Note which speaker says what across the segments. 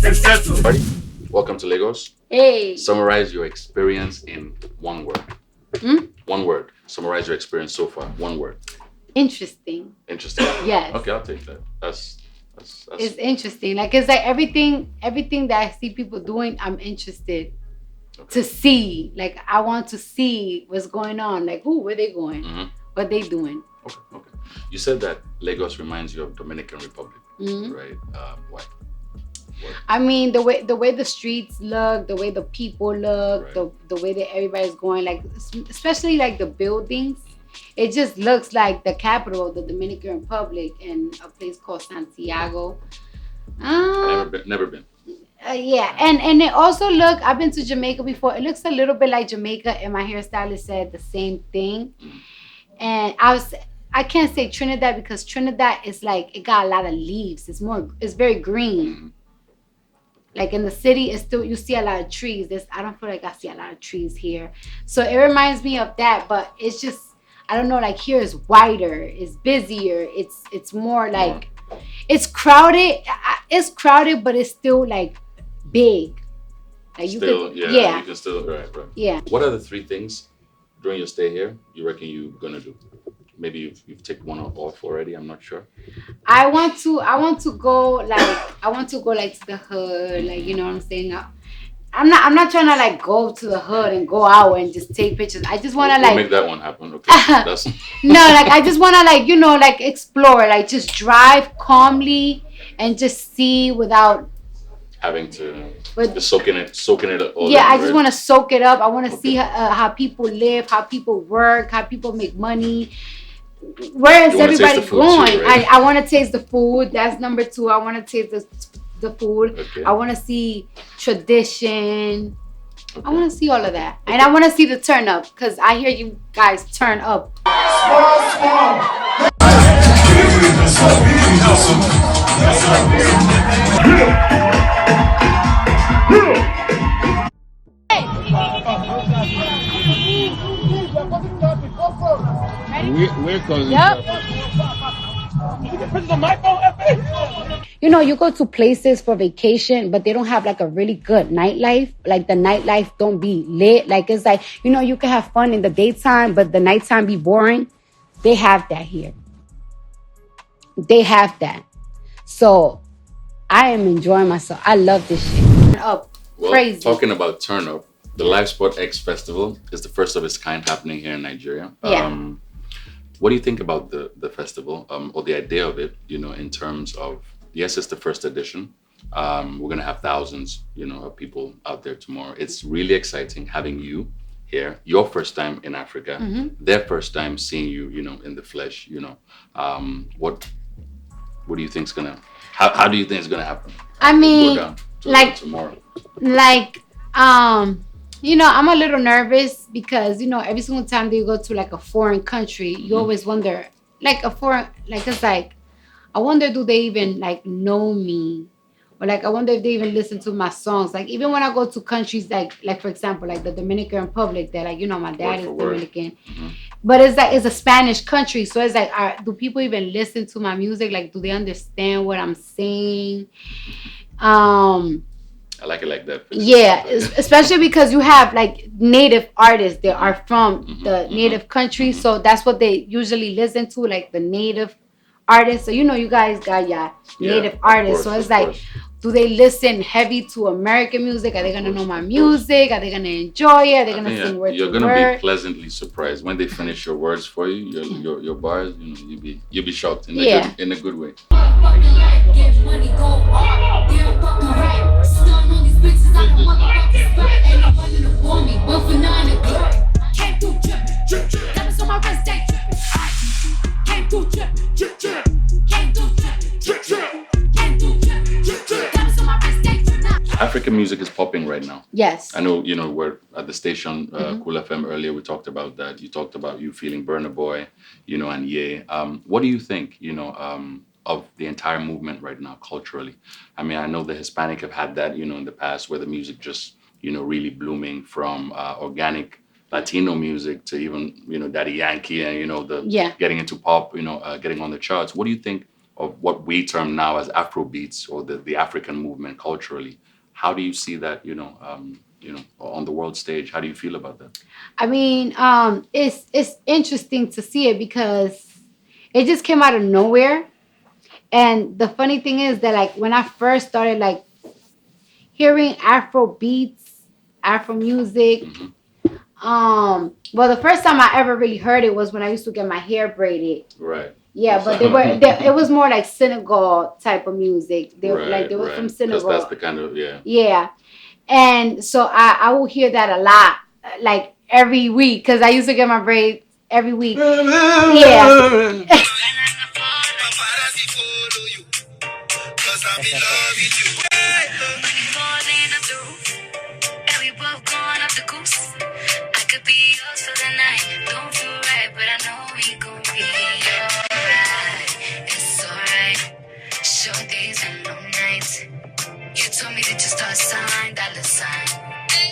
Speaker 1: Ready? Welcome to Lagos.
Speaker 2: Hey.
Speaker 1: Summarize your experience in one word. One word. Summarize your experience so far. One word.
Speaker 2: Interesting.
Speaker 1: Interesting.
Speaker 2: Yes.
Speaker 1: Okay, I'll take that. That's
Speaker 2: It's interesting. Like it's like everything that I see people doing, I'm interested to see. Like I want to see what's going on. Like where they going? What they doing?
Speaker 1: Okay. You said that Lagos reminds you of Dominican Republic, right? Why?
Speaker 2: I mean the way the streets look, the way the people look,
Speaker 1: Right.
Speaker 2: the way that everybody's going, like especially like the buildings. It just looks like the capital of the Dominican Republic in a place called Santiago.
Speaker 1: Never been.
Speaker 2: Yeah, and it also I've been to Jamaica before. It looks a little bit like Jamaica, and my hairstylist said the same thing. And I can't say Trinidad because Trinidad is like it got a lot of leaves. It's very green. Like in the city, it's still you see a lot of trees. I don't feel like I see a lot of trees here, so it reminds me of that. But it's just I don't know. Like here is wider, it's busier, it's more like it's crowded. It's crowded, but it's still like big. Like
Speaker 1: You can still right.
Speaker 2: Yeah.
Speaker 1: What are the three things during your stay here you reckon you're gonna do? Maybe you've ticked one off already. I'm not sure.
Speaker 2: I want to go like to the hood, like you know what I'm saying. I'm not trying to like go to the hood and go out and just take pictures. I just want to
Speaker 1: We'll make that one happen. Okay. That's
Speaker 2: no, like I just want to like like explore, like just drive calmly and just see without
Speaker 1: having to just soaking it all.
Speaker 2: Yeah,
Speaker 1: in,
Speaker 2: I just
Speaker 1: right?
Speaker 2: want to soak it up. I want to see how people live, how people work, how people make money. Where is everybody going?
Speaker 1: Too, right?
Speaker 2: I want to taste the food. That's number 2. I want to taste the food.
Speaker 1: Okay.
Speaker 2: I want to see tradition. Okay. I want to see all of that. Okay. And I want to see the turn up because I hear you guys turn up.
Speaker 3: We're causing
Speaker 2: you go to places for vacation, but they don't have like a really good nightlife. Like the nightlife don't be lit. Like it's like, you can have fun in the daytime, but the nighttime be boring. They have that here. They have that. So I am enjoying myself. I love this shit. Crazy.
Speaker 1: Talking about turn up, the Livespot X Festival is the first of its kind happening here in Nigeria.
Speaker 2: Yeah.
Speaker 1: What do you think about the festival or the idea of it, in terms of, yes, it's the first edition. We're going to have thousands, of people out there tomorrow. It's really exciting having you here, your first time in Africa, their first time seeing you, in the flesh, What do you think is going to, how do you think it's going to happen?
Speaker 2: I mean,
Speaker 1: tomorrow.
Speaker 2: I'm a little nervous because, every single time that you go to like a foreign country, you always wonder, it's like, I wonder, do they even like know me? Or like, I wonder if they even listen to my songs. Like, even when I go to countries like for example, like the Dominican Republic, that like, my dad is Dominican. But it's like, it's a Spanish country. So it's like, do people even listen to my music? Like, do they understand what I'm saying?
Speaker 1: I like it like that.
Speaker 2: Yeah, especially because you have like native artists that are from the native country. So that's what they usually listen to, like the native artists. So, you guys got native artists. So it's like, do they listen heavy to American music? Are they going to know my music? Are they going to enjoy it? Are they going to sing word to word?
Speaker 1: You're going to be pleasantly surprised when they finish your words for you, your bars. You'll be shocked in a good way. African music is popping right now.
Speaker 2: Yes.
Speaker 1: I know, we're at the station, Cool FM earlier, we talked about that. You talked about you feeling Burna Boy, and Ye. What do you think, of the entire movement right now culturally? I mean, I know the Hispanic have had that, in the past where the music just, really blooming from organic Latino music to even, Daddy Yankee and, getting into pop, getting on the charts. What do you think what we term now as Afrobeats or the African movement culturally. How do you see that, on the world stage? How do you feel about that?
Speaker 2: I mean, it's interesting to see it because it just came out of nowhere. And the funny thing is that like when I first started like hearing Afro beats, Afro music, well, the first time I ever really heard it was when I used to get my hair braided.
Speaker 1: Right.
Speaker 2: Yeah, but it was more like Senegal type of music. They were like they were from Senegal.
Speaker 1: Because that's the kind of
Speaker 2: Yeah. And so I will hear that a lot, like every week, because I used to get my braids every week. Yeah.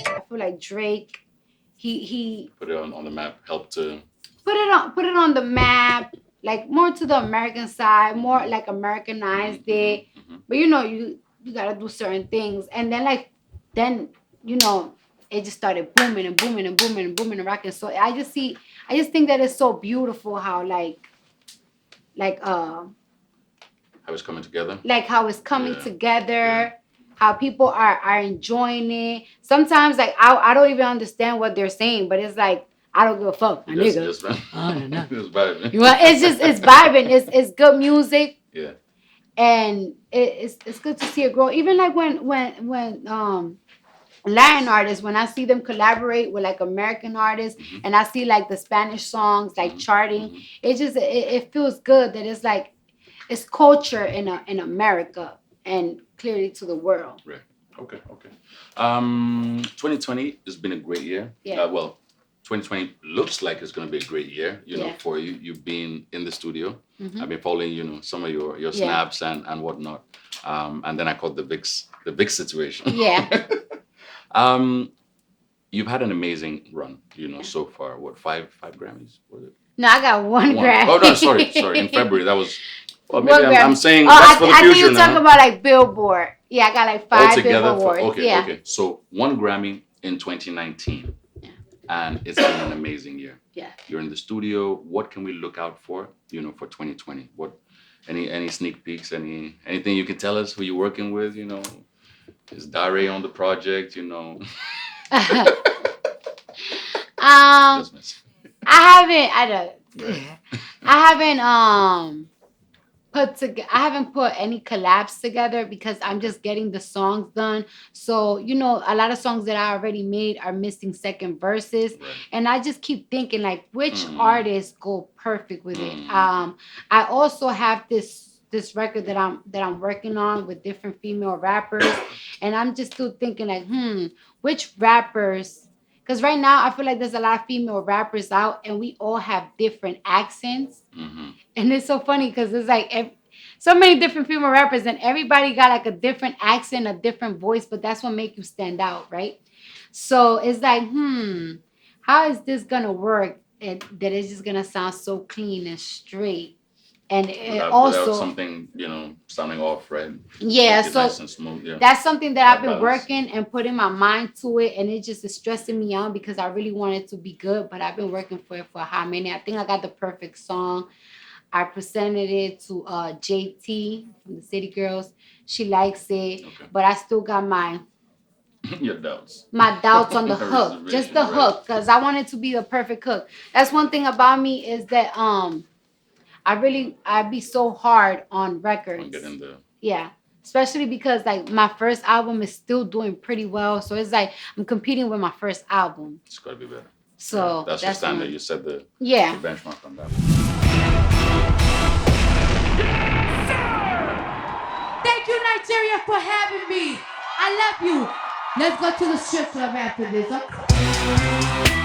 Speaker 2: I feel like Drake, he
Speaker 1: put it on the map, helped to
Speaker 2: put it on the map, like more to the American side, more like Americanized it. But you gotta do certain things, and then you know it just started booming and booming and booming and booming and rocking. So I just think that it's so beautiful how
Speaker 1: how it's coming together.
Speaker 2: Like how it's coming together. Yeah. How people are enjoying it. Sometimes like I don't even understand what they're saying, but it's like I don't give a fuck, my nigga.
Speaker 1: Yes, man.
Speaker 2: I don't know.
Speaker 1: It's vibing.
Speaker 2: Well, it's vibing. It's good music.
Speaker 1: Yeah.
Speaker 2: And it's good to see it grow. Even like when Latin artists, when I see them collaborate with like American artists, and I see like the Spanish songs like charting, it feels good that it's like it's culture in America and clearly to the world.
Speaker 1: Right. Okay. 2020 has been a great year.
Speaker 2: Yeah.
Speaker 1: 2020 looks like it's going to be a great year, for you. You've been in the studio. I've been following, some of your snaps and whatnot. And then I caught the big situation.
Speaker 2: Yeah.
Speaker 1: You've had an amazing run, so far. What, five Grammys? Was it?
Speaker 2: No, I got one Grammy.
Speaker 1: Oh, no, sorry. In February, that was... Well, maybe I'm saying that's for the future now. I think
Speaker 2: you're talking about like Billboard. Yeah, I got like 5 Billboard awards.
Speaker 1: Okay. So 1 Grammy in 2019. Yeah. And it's been an amazing year.
Speaker 2: Yeah.
Speaker 1: You're in the studio. What can we look out for, for 2020? What, any sneak peeks, anything you can tell us who you're working with, Is Dare on the project,
Speaker 2: I haven't put any collabs together because I'm just getting the songs done. So, a lot of songs that I already made are missing second verses. Right. And I just keep thinking like which artists go perfect with it. I also have this record that I'm working on with different female rappers. And I'm just still thinking like, which rappers, because right now I feel like there's a lot of female rappers out and we all have different accents. And it's so funny because it's like so many different female rappers and everybody got like a different accent, a different voice, but that's what makes you stand out, right? So it's like, how is this gonna work? And that it's just gonna sound so clean and straight. And without
Speaker 1: something, sounding off, right?
Speaker 2: Yeah, so
Speaker 1: nice and smooth,
Speaker 2: that's something that I've been working and putting my mind to it, and it just is stressing me out because I really want it to be good, but I've been working for it for how many? I think I got the perfect song. I presented it to JT from the City Girls. She likes it, but I still got
Speaker 1: your doubts.
Speaker 2: My doubts on the hook, just the hook, because I want it to be the perfect hook. That's one thing about me is that I'd be so hard on records. Yeah. Especially because like my first album is still doing pretty well. So it's like I'm competing with my first album.
Speaker 1: It's gotta be better.
Speaker 2: So
Speaker 1: that's your standard. You set the benchmark on that.
Speaker 3: Thank you, Nigeria, for having me. I love you. Let's go to the strip club after this. Okay?